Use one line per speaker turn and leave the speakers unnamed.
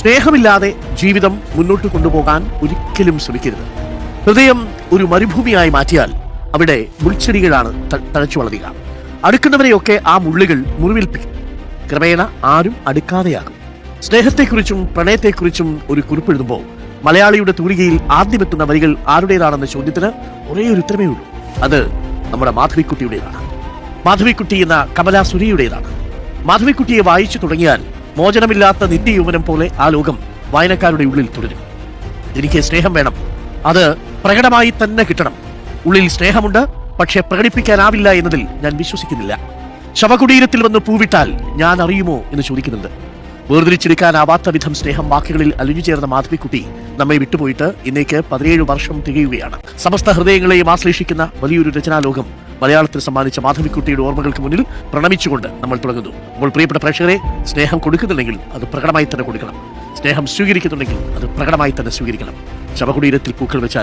സ്നേഹമില്ലാതെ ജീവിതം മുന്നോട്ട് കൊണ്ടുപോകാൻ ഒരിക്കലും ശ്രമിക്കരുത്. ഹൃദയം ഒരു മരുഭൂമിയായി മാറ്റിയാൽ അവിടെ മുൾച്ചെടികളാണ് തഴച്ചു വളരുക. അടുക്കുന്നവരെയൊക്കെ ആ മുള്ളുകൾ മുറിവേൽപ്പിക്കും. ക്രമേണ ആരും അടുക്കാതെയാകും. സ്നേഹത്തെക്കുറിച്ചും പ്രണയത്തെക്കുറിച്ചും ഒരു കുറിപ്പെഴുതുമ്പോൾ മലയാളിയുടെ തൂലികയിൽ ആദ്യമെത്തുന്ന വരികൾ ആരുടേതാണെന്ന ചോദ്യത്തിന് ഒരേ ഒരു ഉത്തരമേ ഉള്ളൂ. അത് നമ്മുടെ മാധവിക്കുട്ടിയുടേതാണ്. മാധവിക്കുട്ടി എന്ന കമലാ സുരയുടേതാണ്. മാധവിക്കുട്ടിയെ വായിച്ചു തുടങ്ങിയാൽ മോചനമില്ലാത്ത നിത്യയൗവനം പോലെ ആ ലോകം വായനക്കാരുടെ ഉള്ളിൽ തുടരും. എനിക്ക് സ്നേഹം വേണം, അത് പ്രകടമായി തന്നെ കിട്ടണം. ഉള്ളിൽ സ്നേഹമുണ്ട്, പക്ഷെ പ്രകടിപ്പിക്കാനാവില്ല എന്നതിൽ ഞാൻ വിശ്വസിക്കുന്നില്ല. ശവകുടീരത്തിൽ വന്ന് പൂവിട്ടാൽ ഞാൻ അറിയുമോ എന്ന് ചോദിക്കുന്നുണ്ട്. വേർതിരിച്ചെടുക്കാനാവാത്ത വിധം സ്നേഹം വാക്കുകളിൽ അലിഞ്ഞു ചേർന്ന മാധവിക്കുട്ടി നമ്മെ വിട്ടുപോയിട്ട് ഇന്നേക്ക് 17 വർഷം തികയുകയാണ്. സമസ്ത ഹൃദയങ്ങളെയും ആശ്ലേഷിക്കുന്ന വലിയൊരു രചനാലോകം മലയാളത്തിന് സമ്മാനിച്ച മാധവിക്കുട്ടിയുടെ ഓർമ്മകൾക്ക് മുന്നിൽ പ്രണമിച്ചുകൊണ്ട് നമ്മൾ തുടങ്ങുന്നു. അപ്പോൾ പ്രിയപ്പെട്ട പ്രേക്ഷകരെ, സ്നേഹം കൊടുക്കുന്നുണ്ടെങ്കിൽ അത് പ്രകടമായി തന്നെ കൊടുക്കണം. സ്നേഹം സ്വീകരിക്കുന്നുണ്ടെങ്കിൽ അത് പ്രകടമായി തന്നെ സ്വീകരിക്കണം. ശവകുടീരത്തിൽ പൂക്കൾ വെച്ചാൽ